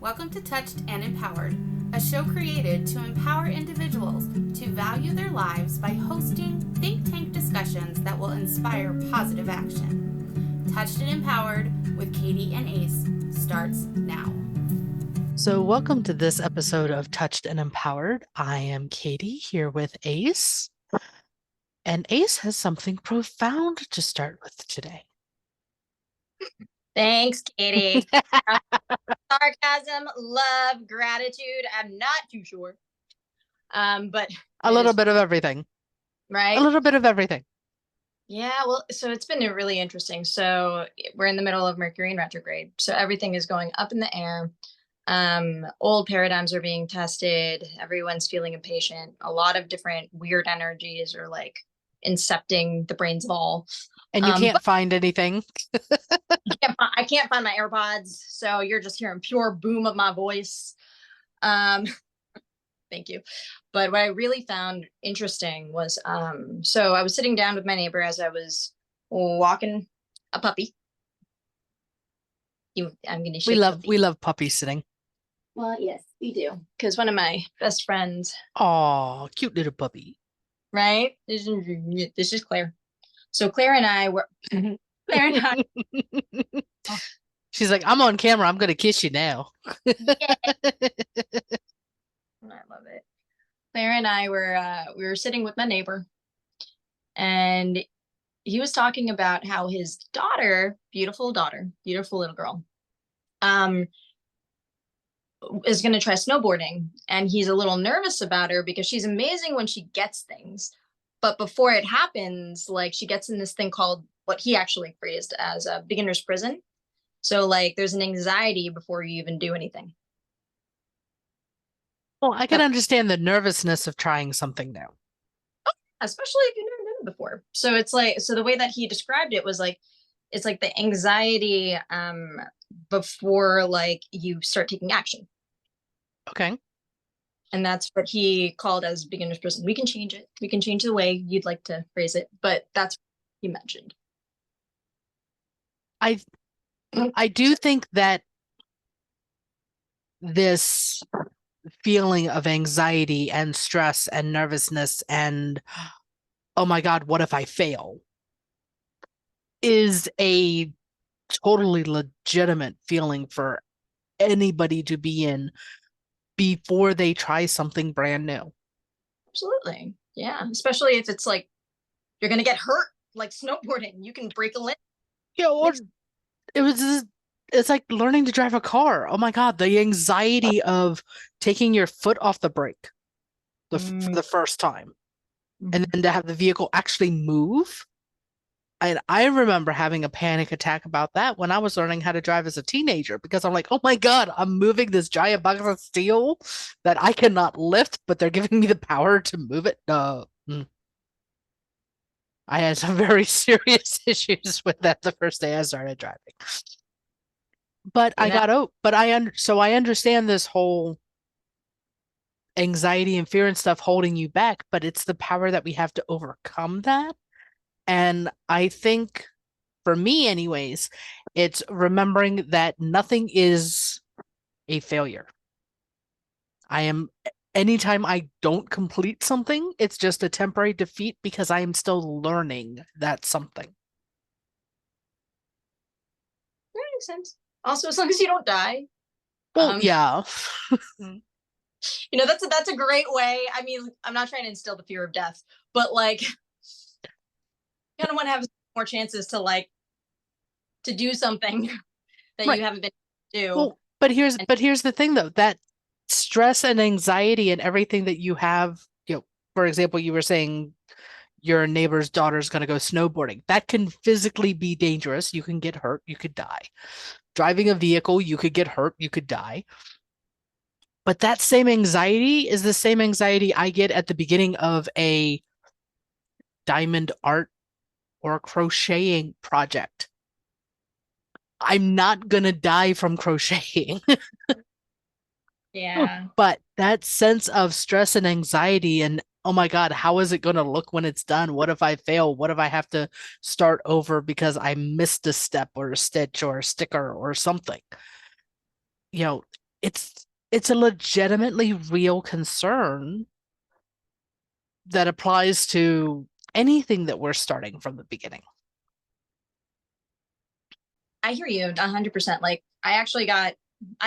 Welcome to Touched and Empowered, a show created to empower individuals to value their lives by hosting think tank discussions that will inspire positive action. Touched and Empowered with Katie and Ace starts now. So, welcome to this episode of Touched and Empowered. I am Katie here with Ace, and Ace has something profound to start with today. Thanks, Katie. Sarcasm, love, gratitude. I'm not too sure. But a little bit of everything. Right? A little bit of everything. Yeah, well, so it's been really interesting. So we're in the middle of Mercury in retrograde. So everything is going up in the air. Old paradigms are being tested. Everyone's feeling impatient. A lot of different weird energies are like incepting the brains of all. And you can't find anything. I can't find my AirPods, so you're just hearing pure boom of my voice. Thank you. But what I really found interesting was, so I was sitting down with my neighbor as I was walking a puppy. I'm going to. We love puppy sitting. Well, yes, we do, because one of my best friends. Oh, cute little puppy. Right. This is Claire. So Claire and I were. Claire and I. She's like, I'm on camera. I'm going to kiss you now. Yeah. I love it. Claire and I we were sitting with my neighbor, and he was talking about how his daughter, beautiful little girl, is going to try snowboarding, and he's a little nervous about her because she's amazing when she gets things, but before it happens, like she gets in this thing called what he actually phrased as a beginner's prison. So like there's an anxiety before you even do anything. Well, I can understand the nervousness of trying something new. Especially if you've never done it before. So it's like, so the way that he described it was like, it's like the anxiety before like you start taking action. Okay. And that's what he called as beginner's prison. We can change it. We can change the way you'd like to phrase it, but that's what he mentioned. I do think that this feeling of anxiety and stress and nervousness and, oh my God, what if I fail, is a totally legitimate feeling for anybody to be in before they try something brand new. Absolutely. Yeah. Especially if it's like, you're going to get hurt, like snowboarding. You can break a limb. Yeah, or it's like learning to drive a car. Oh my God, the anxiety of taking your foot off the brake for the first time, and then to have the vehicle actually move. And I remember having a panic attack about that when I was learning how to drive as a teenager, because I'm like, oh my God, I'm moving this giant box of steel that I cannot lift, but they're giving me the power to move it. No. I had some very serious issues with that the first day I started driving. But I understand this whole anxiety and fear and stuff holding you back, but it's the power that we have to overcome that. And I think, for me anyways, it's remembering that nothing is a failure. Anytime I don't complete something, it's just a temporary defeat because I am still learning that something. That makes sense. Also, as long as you don't die. Well, yeah. That's a great way. I mean, I'm not trying to instill the fear of death, but like, you kind of want to have more chances to do something that you haven't been able to do. Well, but here's the thing though, that stress and anxiety and everything that you have, for example, you were saying your neighbor's daughter's going to go snowboarding. That can physically be dangerous. You can get hurt. You could die. Driving a vehicle, you could get hurt. You could die. But that same anxiety is the same anxiety I get at the beginning of a diamond art or crocheting project. I'm not going to die from crocheting. Yeah. But that sense of stress and anxiety and, oh my God, how is it going to look when it's done? What if I fail? What if I have to start over because I missed a step or a stitch or a sticker or something? it's a legitimately real concern that applies to anything that we're starting from the beginning. I hear you 100%. Like I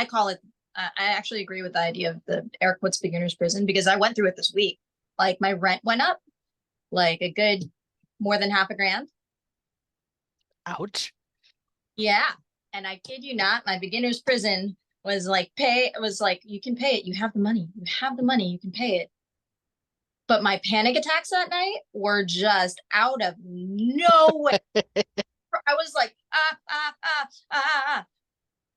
call it, I actually agree with the idea of the air quotes beginner's prison, because I went through it this week. Like my rent went up like a good more than half a grand. Ouch. Yeah. And I kid you not, my beginner's prison was like, you can pay it. You have the money. You have the money. You can pay it. But my panic attacks that night were just out of nowhere. I was like,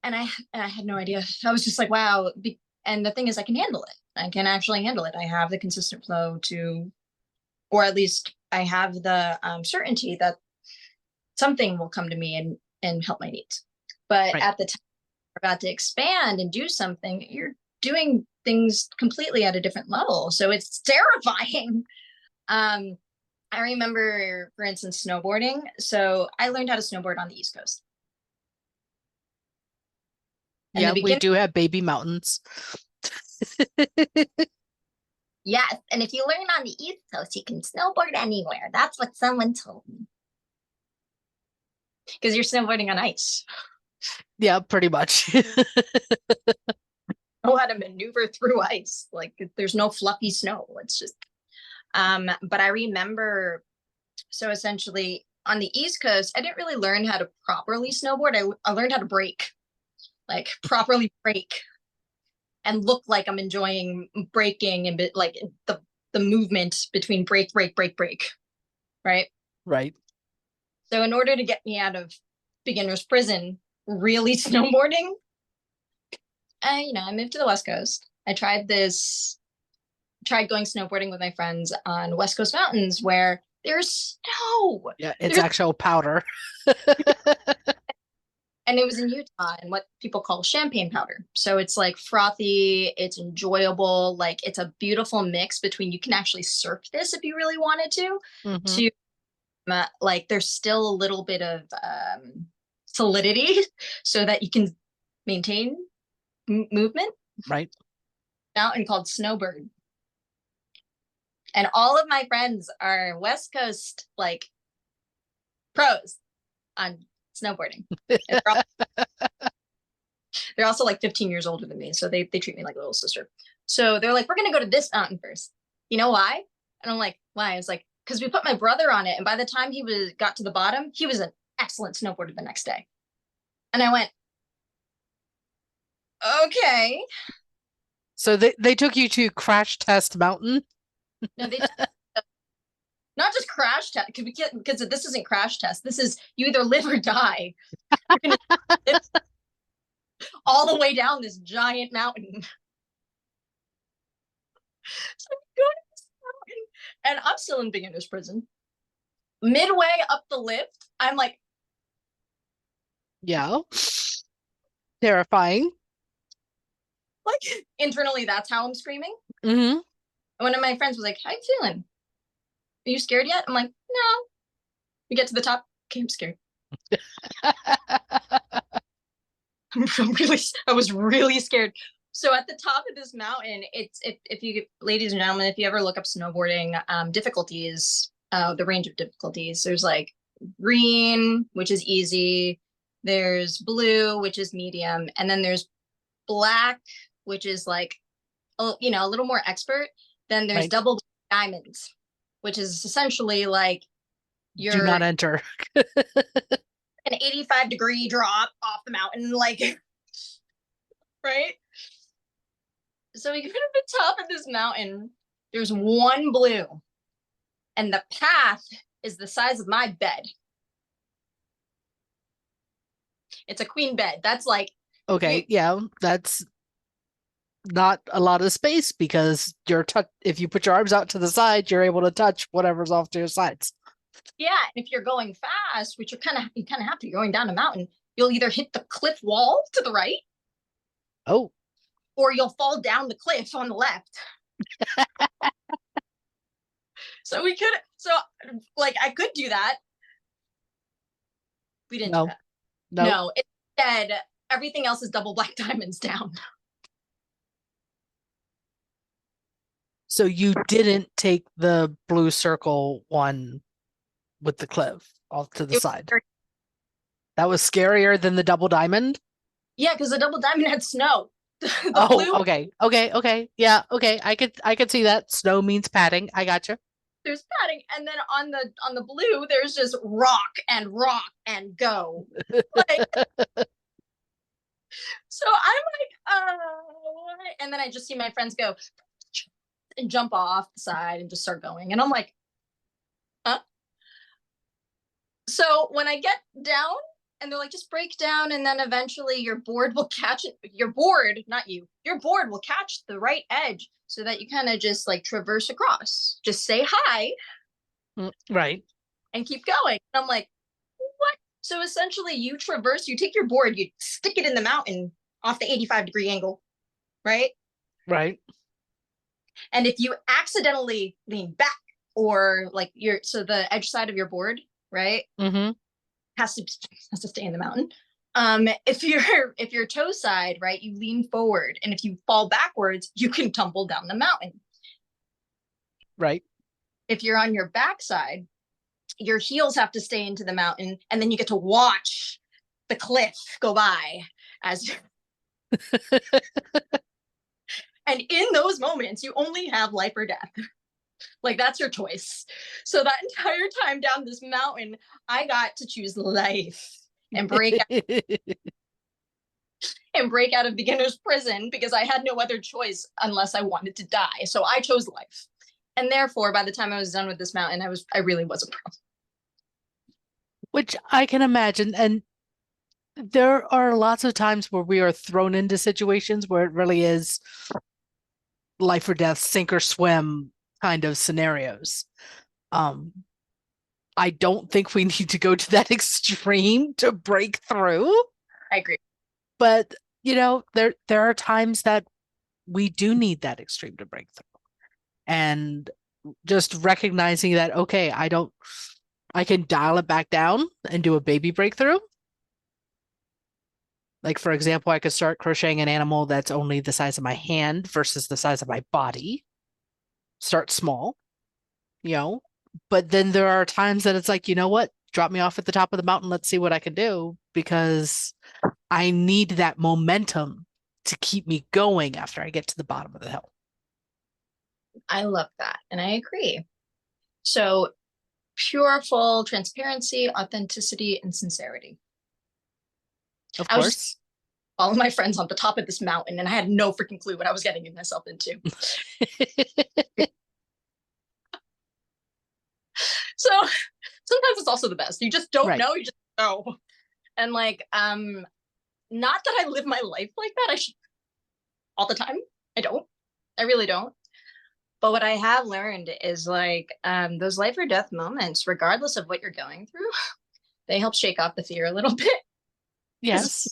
and I had no idea. I was just like, wow. And the thing is, I can handle it. I can actually handle it. I have the consistent flow to, or at least I have the certainty that something will come to me and help my needs. But Right. at the time you're about to expand and do something, you're doing things completely at a different level. So it's terrifying. I remember, for instance, snowboarding. So I learned how to snowboard on the East Coast. And Yeah, the we beginning, do have baby mountains. yes. And if you learn on the East Coast, you can snowboard anywhere. That's what someone told me. Because you're snowboarding on ice. Yeah, pretty much. Know how to maneuver through ice. Like there's no fluffy snow. It's just but I remember, so essentially on the East Coast, I didn't really learn how to properly snowboard. I learned how to brake, like properly brake and look like I'm enjoying braking and like the movement between brake, brake, brake, brake. Right. Right. So in order to get me out of beginner's prison, really snowboarding, I moved to the West Coast. I tried going snowboarding with my friends on West Coast mountains where there's snow. Yeah, it's actual powder. And it was in Utah and what people call champagne powder. So it's like frothy, it's enjoyable, like it's a beautiful mix between, you can actually surf this if you really wanted to like there's still a little bit of solidity so that you can maintain movement. Right. Mountain called Snowbird. And all of my friends are West Coast like pros on snowboarding. They're also like 15 years older than me, so they treat me like a little sister. So they're like, we're gonna go to this mountain first. You know why? And I'm like, why? I was like, because we put my brother on it, and by the time he got to the bottom, he was an excellent snowboarder the next day. And I went, okay. So they took you to Crash Test Mountain? No, they not just crash test, because this isn't crash test. This is you either live or die. It's all the way down this giant mountain. So I'm going to this mountain, and I'm still in beginner's prison. Midway up the lift, I'm like, Yeah. Terrifying. like internally, that's how I'm screaming. Mm-hmm. One of my friends was like, how you feeling? Are you scared yet? I'm like, no. We get to the top. Okay, I'm scared. I was really scared. So at the top of this mountain, it's if you, ladies and gentlemen, if you ever look up snowboarding difficulties, the range of difficulties, there's like green, which is easy. There's blue, which is medium, and then there's black, which is like, a little more expert. Then there's Right. double diamonds, which is essentially like Do not enter. an 85-degree drop off the mountain, like, right? So we get to the top of this mountain. There's one blue, and the path is the size of my bed. It's a queen bed. That's like, Okay, yeah, that's not a lot of space because if you put your arms out to the side, you're able to touch whatever's off to your sides. yeah. And if you're going fast, which you kind of have to, you're going down a mountain, you'll either hit the cliff wall to the right, Oh, or you'll fall down the cliff on the left. So I could do that. We didn't do that. no. No, instead, everything else is double black diamonds down. So you didn't take the blue circle one with the cliff off to the It was side. very- That was scarier than the double diamond? yeah, because the double diamond had snow. The Oh, blue, okay. Yeah, okay. I could see that. Snow means padding. I gotcha. there's padding, and then on the blue, there's just rock and go. Like, so I'm like, what? And then I just see my friends go and jump off the side and just start going. And I'm like, huh? So when I get down and they're like, just break down, and then eventually your board will catch it. Your board, not you, your board will catch the right edge so that you kind of just like traverse across. Just say hi Right. and keep going. And I'm like, what? So essentially you traverse, you take your board, you stick it in the mountain off the 85-degree angle, right? Right. And if you accidentally lean back, or like so the edge side of your board, right, Mm-hmm. has to stay in the mountain. If your toe side, right, you lean forward, and if you fall backwards, you can tumble down the mountain. Right. If you're on your backside, your heels have to stay into the mountain, and then you get to watch the cliff go by as and in those moments you only have life or death. Like, that's your choice. So that entire time down this mountain, I got to choose life and break out of beginner's prison, because I had no other choice unless I wanted to die. So I chose life. And therefore, by the time I was done with this mountain, I really was a pro. Which I can imagine. And there are lots of times where we are thrown into situations where it really is life or death, sink or swim kind of scenarios. I don't think we need to go to that extreme to break through. I agree. But, there are times that we do need that extreme to break through. And just recognizing that, okay, I can dial it back down and do a baby breakthrough. Like, for example, I could start crocheting an animal that's only the size of my hand versus the size of my body. Start small, but then there are times that it's like, you know what? Drop me off at the top of the mountain. Let's see what I can do, because I need that momentum to keep me going after I get to the bottom of the hill. I love that. And I agree. So pure, full transparency, authenticity, and sincerity. Of I was course. just following my friends on the top of this mountain, and I had no freaking clue what I was getting myself into. So sometimes it's also the best. You just don't know, you just know. And like, not that I live my life like that. I should all the time. I don't. I really don't. But what I have learned is like, those life or death moments, regardless of what you're going through, they help shake off the fear a little bit. Yes.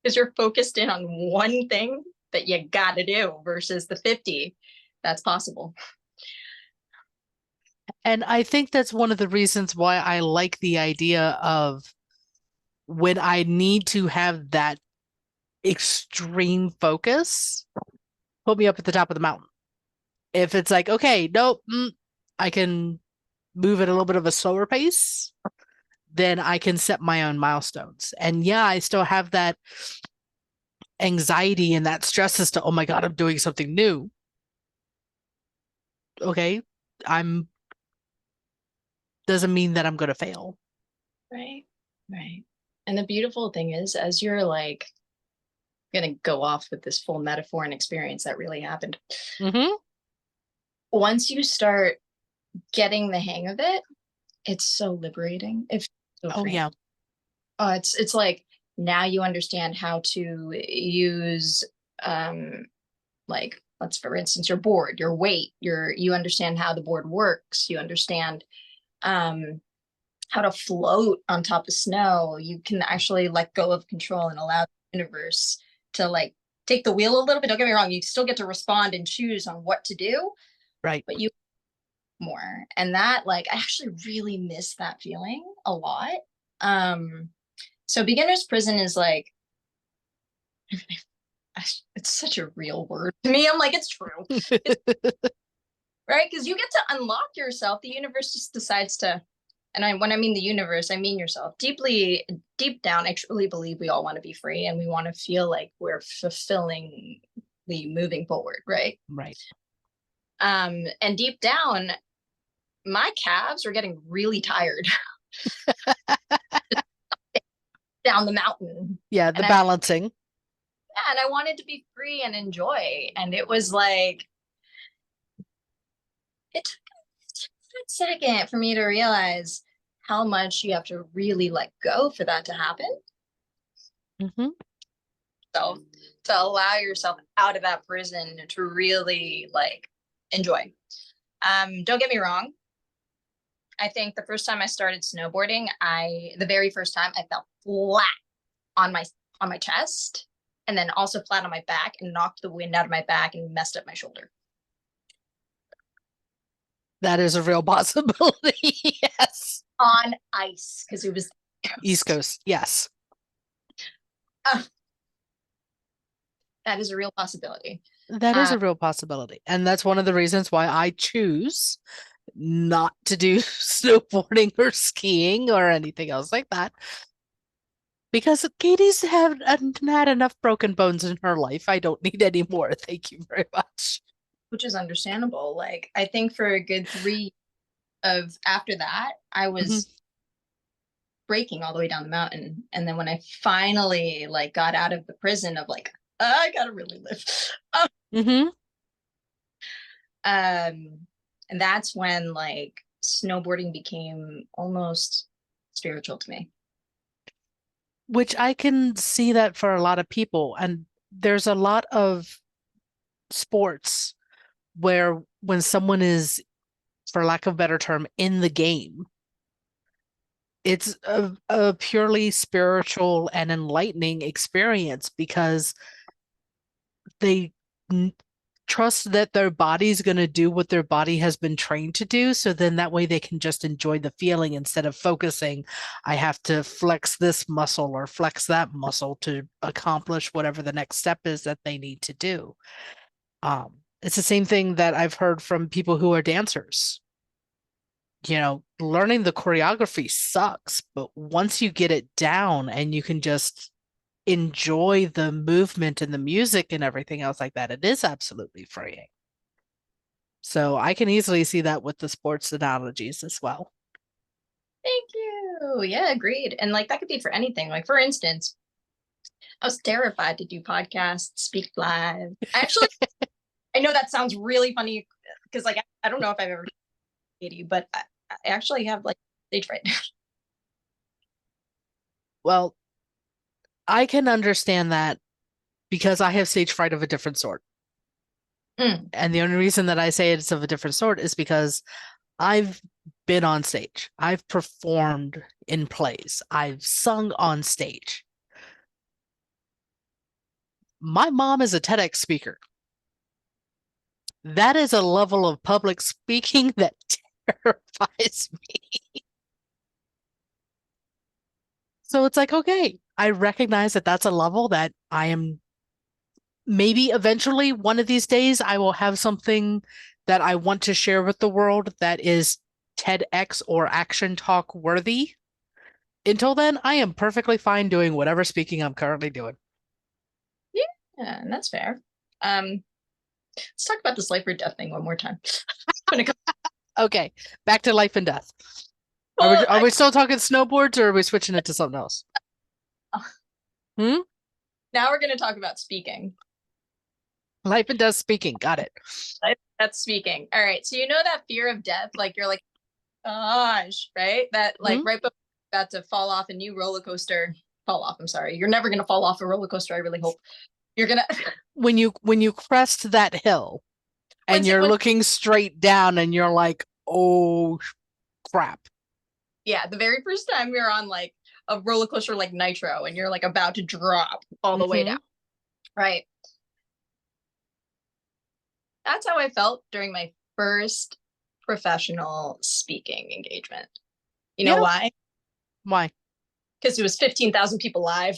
Because you're focused in on one thing that you got to do versus the 50 that's possible. And I think that's one of the reasons why I like the idea of, when I need to have that extreme focus, put me up at the top of the mountain. If it's like, okay, nope, I can move at a little bit of a slower pace, then I can set my own milestones. And yeah, I still have that anxiety and that stress as to, oh my God, I'm doing something new. Okay, doesn't mean that I'm going to fail. Right. Right. And the beautiful thing is, as you're like going to go off with this full metaphor and experience that really happened, once you start getting the hang of it, it's so liberating. It's so freeing. Yeah. It's like, now you understand how to use, like, let's, for instance, your board, your weight, you understand how the board works. You understand how to float on top of snow. You can actually let go of control and allow the universe to like take the wheel a little bit. Don't get me wrong, you still get to respond and choose on what to do, Right. but you more. And that, like, I actually really miss that feeling a lot. So beginner's prison is like, it's such a real word to me. I'm like, it's true. right? Because you get to unlock yourself. The universe just decides to, and when I mean the universe, I mean yourself. Deep down, I truly believe we all want to be free and we want to feel like we're fulfillingly moving forward, right? Right. And deep down, my calves were getting really tired down the mountain. Yeah, the balancing. And I wanted to be free and enjoy. And it was like, it took a second for me to realize how much you have to really let go for that to happen. Mm-hmm. So to allow yourself out of that prison to really like enjoy. Don't get me wrong. I think the first time I started snowboarding, the very first time I fell flat on my chest and then also flat on my back and knocked the wind out of my back and messed up my shoulder. That is a real possibility. Yes. On ice, because it was East Coast. Yes. That is a real possibility. That is a real possibility. And that's one of the reasons why I choose not to do snowboarding or skiing or anything else like that. Because Katie's had enough broken bones in her life. I don't need any more. Thank you very much. Which is understandable. Like, I think for a good 3 of after that, I was breaking all the way down the mountain. And then when I finally like got out of the prison of like, I gotta really live. And that's when like snowboarding became almost spiritual to me. Which I can see that for a lot of people. And there's a lot of sports where when someone is, for lack of a better term, in the game, it's a purely spiritual and enlightening experience because they trust that their body's going to do what their body has been trained to do. So then that way they can just enjoy the feeling instead of focusing, I have to flex this muscle or flex that muscle to accomplish whatever the next step is that they need to do. It's the same thing that I've heard from people who are dancers. You know, learning the choreography sucks, but once you get it down and you can just enjoy the movement and the music and everything else like that, it is absolutely freeing. So I can easily see that with the sports analogies as well. Thank you. Yeah, agreed. And like that could be for anything. Like for instance, I was terrified to do podcasts, speak live. I know that sounds really funny because like I don't know if I've ever you, but I actually have like stage fright. Well, I can understand that because I have stage fright of a different sort. And the only reason that I say it's of a different sort is because I've been on stage. I've performed in plays. I've sung on stage. My mom is a TEDx speaker. That is a level of public speaking that terrifies me. So it's like, okay, I recognize that that's a level that I am, maybe eventually one of these days I will have something that I want to share with the world that is TEDx or Action Talk worthy. Until then, I am perfectly fine doing whatever speaking I'm currently doing. Yeah, and that's fair. Let's talk about this life or death thing one more time. Okay, back to life and death. Are we still talking snowboards or are we switching it to something else? Now we're going to talk about speaking. Life and death speaking. Got it. That's speaking. All right. So you know that fear of death, like you're like, gosh, right? That like right before you're about to fall off a new roller coaster. Fall off. I'm sorry. You're never going to fall off a roller coaster. I really hope. You're going to. When you crest that hill and you're looking straight down and you're like, oh crap. Yeah. The very first time you're on like a roller coaster like Nitro and you're like about to drop all the way down. Right. That's how I felt during my first professional speaking engagement. You know why? Why? Because it was 15,000 people live.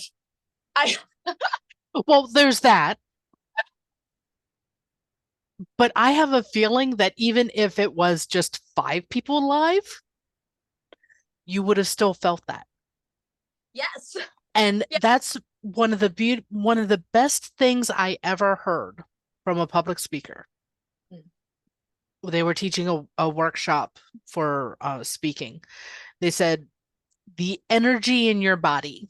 Well, there's that. But I have a feeling that even if it was just 5 people live, you would have still felt that. Yes. And Yeah. that's one of the best things I ever heard from a public speaker. Mm. They were teaching a workshop for speaking. They said the energy in your body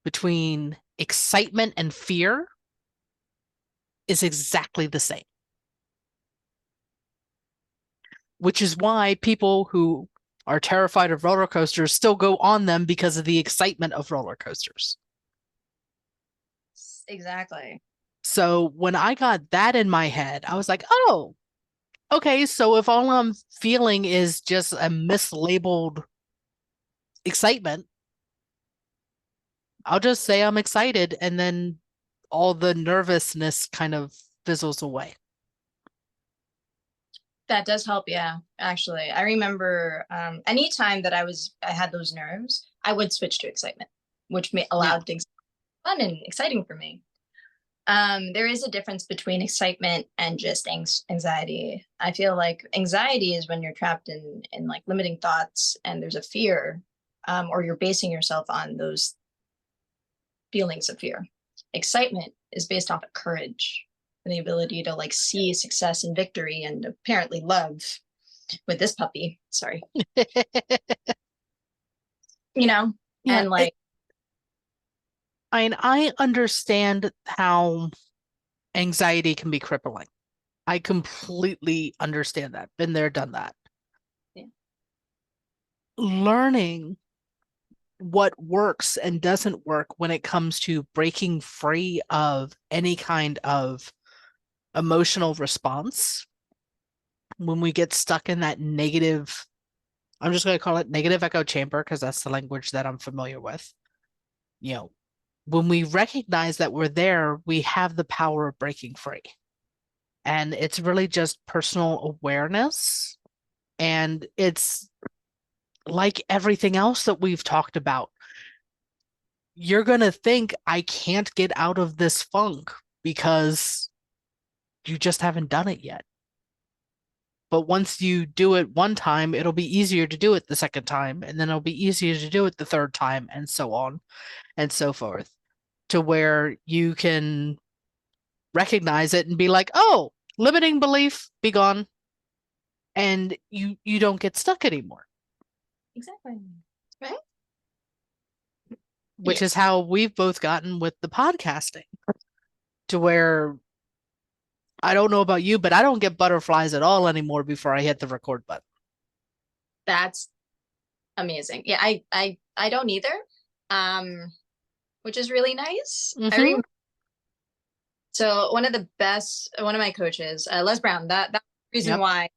between excitement and fear is exactly the same, which is why people who are terrified of roller coasters still go on them because of the excitement of roller coasters. Exactly. So when I got that in my head, I was like, oh, okay. So if all I'm feeling is just a mislabeled excitement, I'll just say I'm excited, and then all the nervousness kind of fizzles away. That does help. Yeah, actually, I remember anytime that I had those nerves, I would switch to excitement, which Yeah. allowed things fun and exciting for me. There is a difference between excitement and just anxiety. I feel like anxiety is when you're trapped in like limiting thoughts and there's a fear, or you're basing yourself on those feelings of fear. Excitement is based off of courage and the ability to like see success and victory and apparently love with this puppy. Sorry. You know, Yeah, and like I understand how anxiety can be crippling. I completely understand that. Been there, done that. yeah. Learning what works and doesn't work when it comes to breaking free of any kind of emotional response when we get stuck in that negative, I'm just going to call it negative echo chamber because that's the language that I'm familiar with. You know, when we recognize that we're there, we have the power of breaking free. And it's really just personal awareness. And it's like everything else that we've talked about. You're going to think, I can't get out of this funk because you just haven't done it yet. But once you do it one time, it'll be easier to do it the second time, and then it'll be easier to do it the third time, and so on and so forth, to where you can recognize it and be like, oh, limiting belief, be gone. And you don't get stuck anymore. Exactly. Right. Which is Yes. how we've both gotten with the podcasting, to where I don't know about you, but I don't get butterflies at all anymore before I hit the record button. That's amazing. Yeah, I don't either. Um, which is really nice. I Mm-hmm. remember so one of my coaches, Les Brown, that's the reason Yep. why.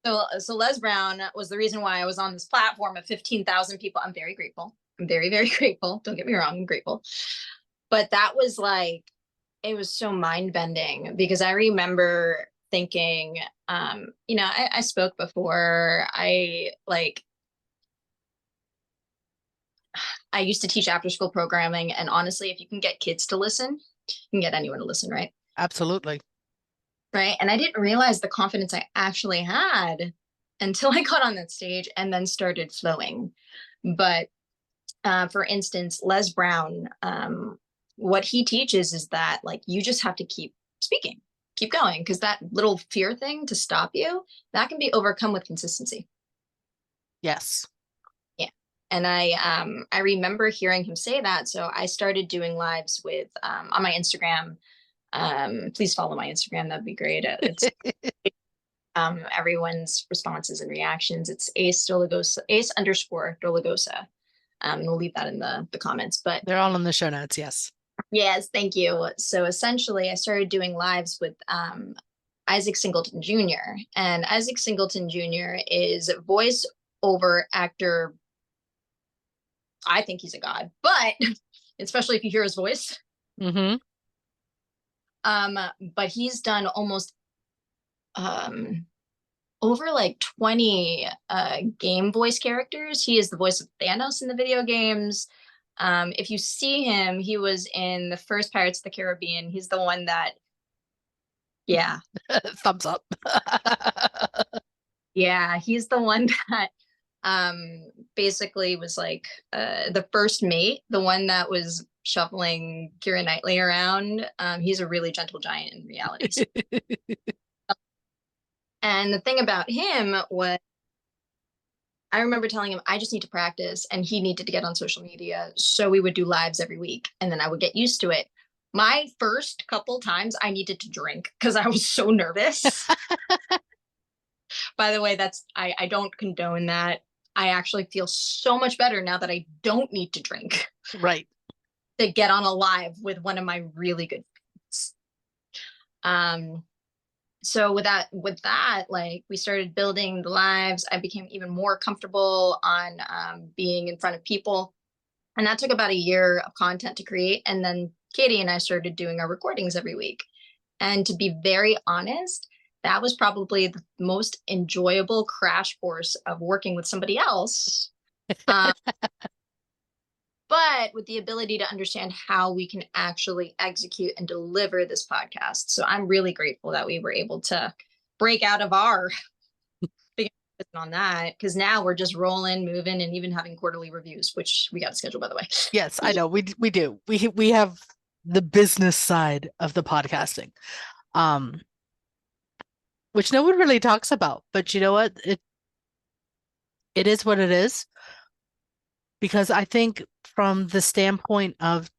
So Les Brown was the reason why I was on this platform of 15,000 people. I'm very grateful. I'm very, very grateful. Don't get me wrong, I'm grateful. But that was like, it was so mind bending because I remember thinking, I spoke before. I used to teach after school programming. And honestly, if you can get kids to listen, you can get anyone to listen, right? Absolutely. Right. And I didn't realize the confidence I actually had until I got on that stage and then started flowing. But for instance, Les Brown, what he teaches is that like you just have to keep speaking, keep going, because that little fear thing to stop you, that can be overcome with consistency. Yes. Yeah. And I remember hearing him say that. So I started doing lives with on my Instagram. Please follow my Instagram. That'd be great. It's everyone's responses and reactions. It's ace_Dolagosa. We'll leave that in the comments. But They're all in the show notes. Yes. yes, thank you. So essentially, I started doing lives with Isaac Singleton Jr. And Isaac Singleton Jr. is voice over actor. I think he's a god, but especially if you hear his voice. Mm-hmm. But he's done almost over like 20 game voice characters. He is the voice of Thanos in the video games. If you see him, he was in the first Pirates of the Caribbean. He's the one that Yeah. Thumbs up. Yeah. He's the one that basically was like the first mate, the one that was shuffling Keira Knightley around. He's a really gentle giant in reality. And the thing about him was, I remember telling him I just need to practice, and he needed to get on social media. So we would do lives every week, and then I would get used to it. My first couple times I needed to drink because I was so nervous. By the way, I don't condone that. I actually feel so much better now that I don't need to drink. Right. To get on a live with one of my really good friends. So with that, like, we started building the lives. I became even more comfortable on being in front of people. And that took about a year of content to create. And then Katie and I started doing our recordings every week. And to be very honest, that was probably the most enjoyable crash course of working with somebody else. But with the ability to understand how we can actually execute and deliver this podcast. So I'm really grateful that we were able to break out of our on that, because now we're just rolling, moving, and even having quarterly reviews, which we got to schedule, by the way. Yes, I know. We do. We have the business side of the podcasting, which no one really talks about. But you know what? It is what it is. Because I think from the standpoint of,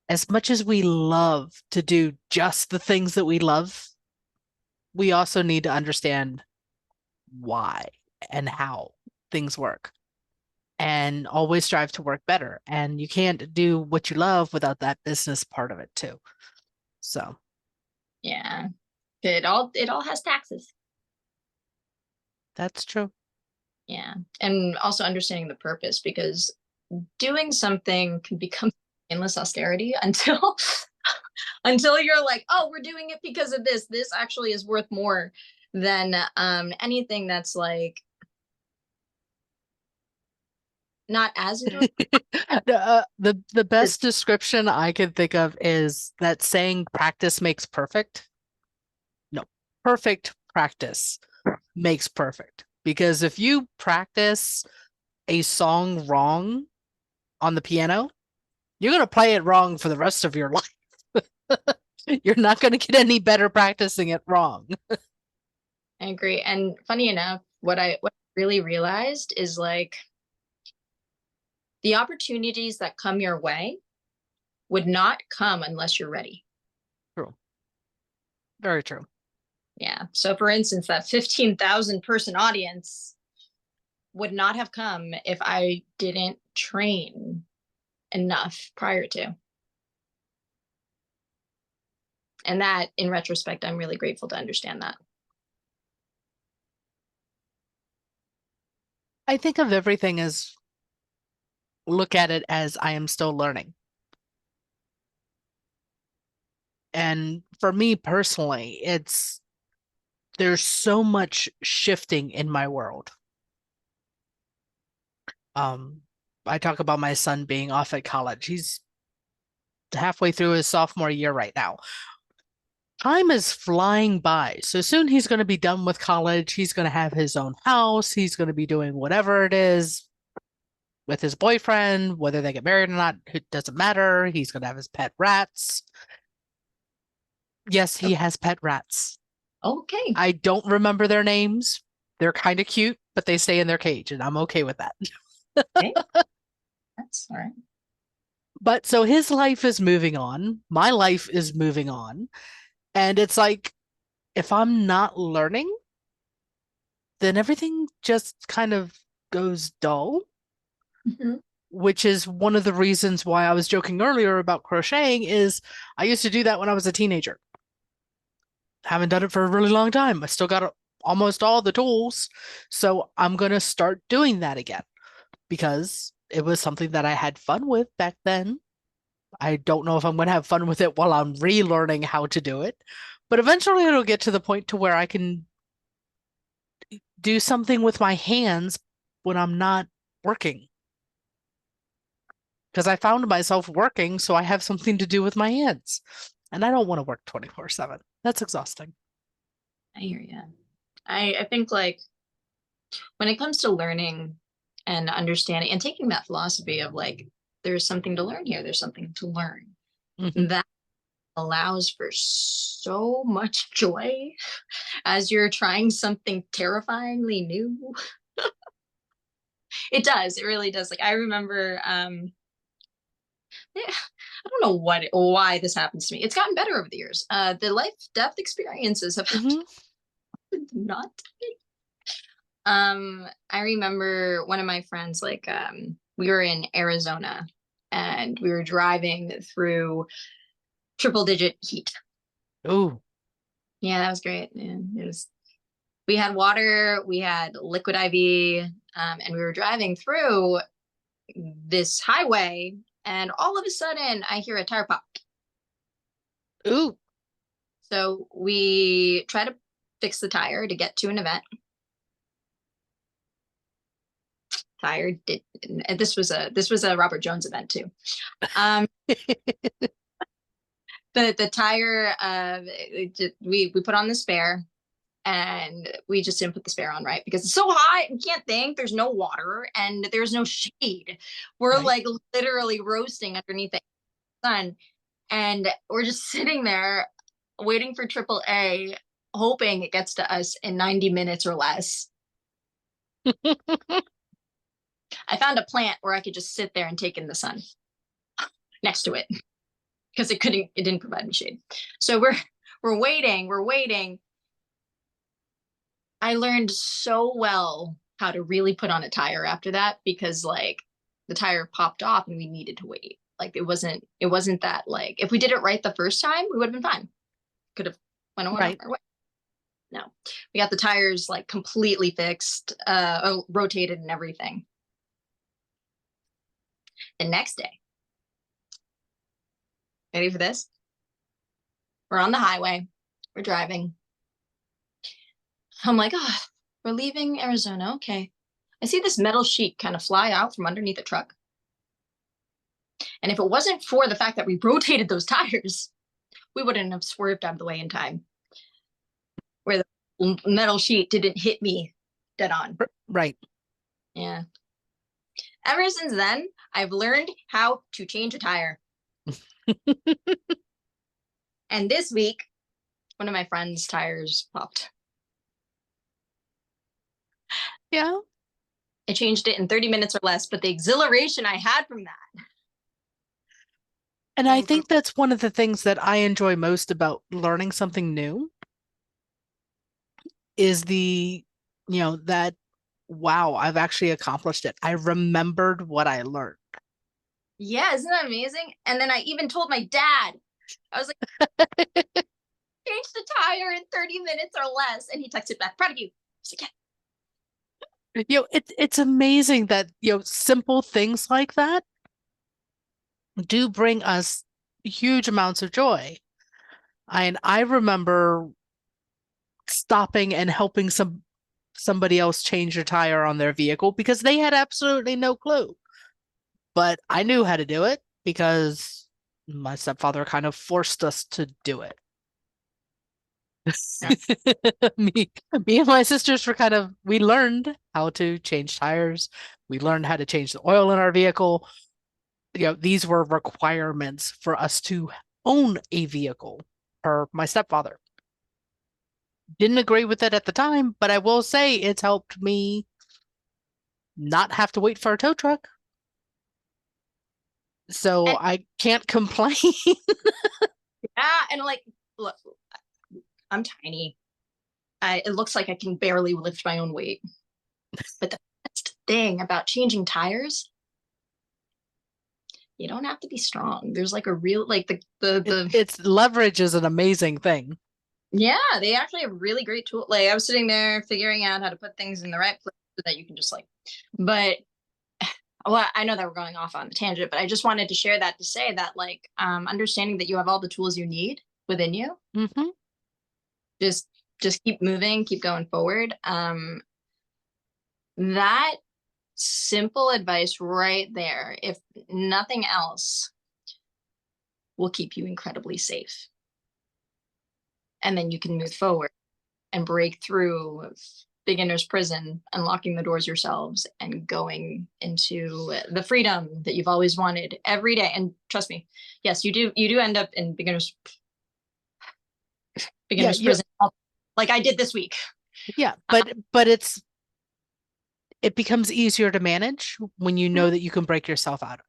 as much as we love to do just the things that we love, we also need to understand why and how things work, and always strive to work better. And you can't do what you love without that business part of it too. So yeah, it all has taxes. that's true. Yeah. And also understanding the purpose, because doing something can become endless austerity until until you're like, oh, we're doing it because of this. This actually is worth more than anything that's like not as enjoyable. The best description I can think of is that saying practice makes perfect. No, perfect practice makes perfect. Because if you practice a song wrong on the piano, you're going to play it wrong for the rest of your life. You're not going to get any better practicing it wrong. I agree. And funny enough, what I really realized is, like, the opportunities that come your way would not come unless you're ready. True. Very true. Yeah. So for instance, that 15,000 person audience would not have come if I didn't train enough prior to. And that, in retrospect, I'm really grateful to understand that. I think of everything as, look at it as I am still learning. And for me personally, there's so much shifting in my world. I talk about my son being off at college. He's halfway through his sophomore year right now. Time is flying by. So soon he's going to be done with college. He's going to have his own house. He's going to be doing whatever it is with his boyfriend, whether they get married or not, it doesn't matter. He's going to have his pet rats. Yes, he has pet rats. Okay. I don't remember their names. They're kind of cute, but they stay in their cage, and I'm okay with that. Okay. That's all right. But so his life is moving on. My life is moving on. And it's like, if I'm not learning, then everything just kind of goes dull. Mm-hmm. Which is one of the reasons why I was joking earlier about crocheting. Is I used to do that when I was a teenager. Haven't done it for a really long time. I still got almost all the tools. So I'm going to start doing that again because it was something that I had fun with back then. I don't know if I'm going to have fun with it while I'm relearning how to do it, but eventually it'll get to the point to where I can do something with my hands when I'm not working. Because I found myself working, so I have something to do with my hands. And I don't want to work 24/7. That's exhausting. I hear you. I think like when it comes to learning and understanding and taking that philosophy of like, there's something to learn here, there's something to learn, Mhm. that allows for so much joy as you're trying something terrifyingly new. It does. It really does. Like I remember, yeah, I don't know why this happens to me. It's gotten better over the years. The life death experiences have Mhm. not. I remember one of my friends, like, we were in Arizona and we were driving through triple digit heat. Ooh. Yeah, that was great. Yeah, we had water, we had liquid IV, and we were driving through this highway, and all of a sudden I hear a tire pop. Ooh. So we try to fix the tire to get to an event. Tire did, and this was a Robert Jones event too. Um, the tire, we put on the spare, and we just didn't put the spare on right because it's so hot. You can't think. There's no water and there's no shade. We're Right. like literally roasting underneath the sun, and we're just sitting there waiting for AAA, hoping it gets to us in 90 minutes or less. I found a plant where I could just sit there and take in the sun next to it because it didn't provide me shade. So we're waiting. I learned so well how to really put on a tire after that because like the tire popped off and we needed to wait. Like it wasn't that, like if we did it right the first time, we would have been fine. Could have went on Right. our way. No, we got the tires like completely fixed, rotated and everything. The next day, ready for this? We're on the highway. We're driving. I'm like, oh, we're leaving Arizona. Okay. I see this metal sheet kind of fly out from underneath the truck. And if it wasn't for the fact that we rotated those tires, we wouldn't have swerved out of the way in time where the metal sheet didn't hit me dead on. Right. Yeah. Ever since then, I've learned how to change a tire. And this week, one of my friend's tires popped. Yeah. I changed it in 30 minutes or less, but the exhilaration I had from that. And I think that's one of the things that I enjoy most about learning something new is that, wow, I've actually accomplished it. I remembered what I learned. Yeah, isn't that amazing? And then I even told my dad, I was like, change the tire in 30 minutes or less. And he texted back, proud of you. I was like, yeah. It's amazing that, simple things like that do bring us huge amounts of joy. And I remember stopping and helping somebody else change a tire on their vehicle because they had absolutely no clue. But I knew how to do it because my stepfather kind of forced us to do it. Me and my sisters we learned how to change tires. We learned how to change the oil in our vehicle. These were requirements for us to own a vehicle per my stepfather. Didn't agree with it at the time, but I will say it's helped me not have to wait for a tow truck. So And, I can't complain. yeah, and like, look, I'm tiny. It looks like I can barely lift my own weight. But the best thing about changing tires, you don't have to be strong. There's like a real, like It's leverage is an amazing thing. yeah, they actually have really great tool. Like I was sitting there figuring out how to put things in the right place so that you can just like, but well, I know that we're going off on a tangent, but I just wanted to share that to say that like understanding that you have all the tools you need within you. Mm-hmm. Just keep moving, keep going forward. That simple advice right there, if nothing else, will keep you incredibly safe. and then you can move forward and break through beginner's prison, unlocking the doors yourselves and going into the freedom that you've always wanted every day. And trust me, yes, you do end up in beginner's prison, like I did this week. Yeah, but it becomes easier to manage when you know that you can break yourself out.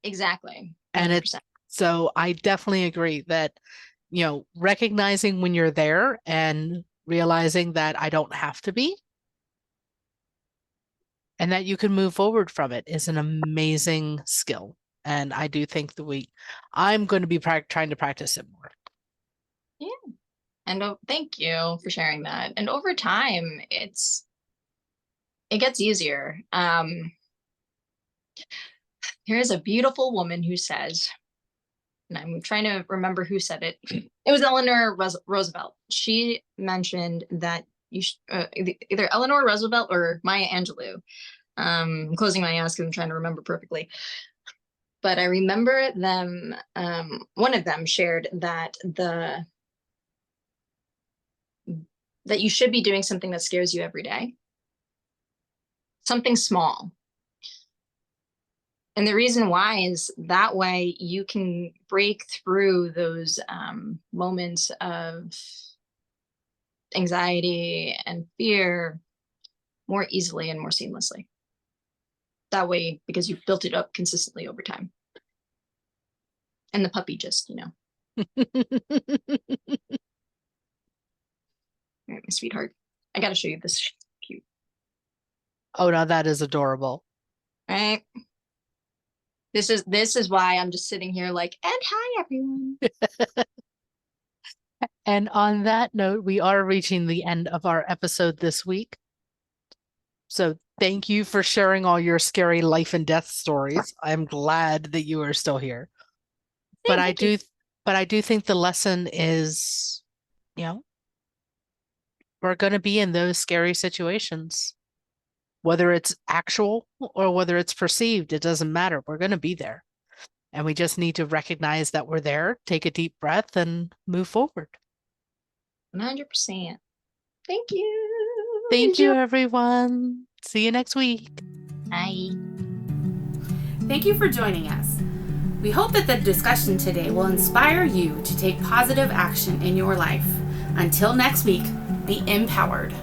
Exactly. 100%. And so I definitely agree that, recognizing when you're there and realizing that I don't have to be, and that you can move forward from it is an amazing skill. And I do think I'm going to be trying to practice it more. Yeah. And thank you for sharing that. And over time, it gets easier. Here is a beautiful woman who says, and I'm trying to remember who said it. It was Eleanor Roosevelt. She mentioned that either Eleanor Roosevelt or Maya Angelou. I'm closing my eyes because I'm trying to remember perfectly. But I remember them, one of them shared that that you should be doing something that scares you every day. Something small. And the reason why is that way you can break through those moments of anxiety and fear more easily and more seamlessly. That way, because you've built it up consistently over time. And the puppy just, All right, my sweetheart. I got to show you this. She's cute. Oh, no, that is adorable. All right. This is why I'm just sitting here like, and hi, everyone. And on that note, we are reaching the end of our episode this week. So thank you for sharing all your scary life and death stories. I'm glad that you are still here. But I do think the lesson is, we're going to be in those scary situations. Whether it's actual or whether it's perceived, it doesn't matter. We're going to be there. And we just need to recognize that we're there, take a deep breath, and move forward. 100%. Thank you. Thank you, everyone. See you next week. Bye. Thank you for joining us. We hope that the discussion today will inspire you to take positive action in your life. Until next week, be empowered.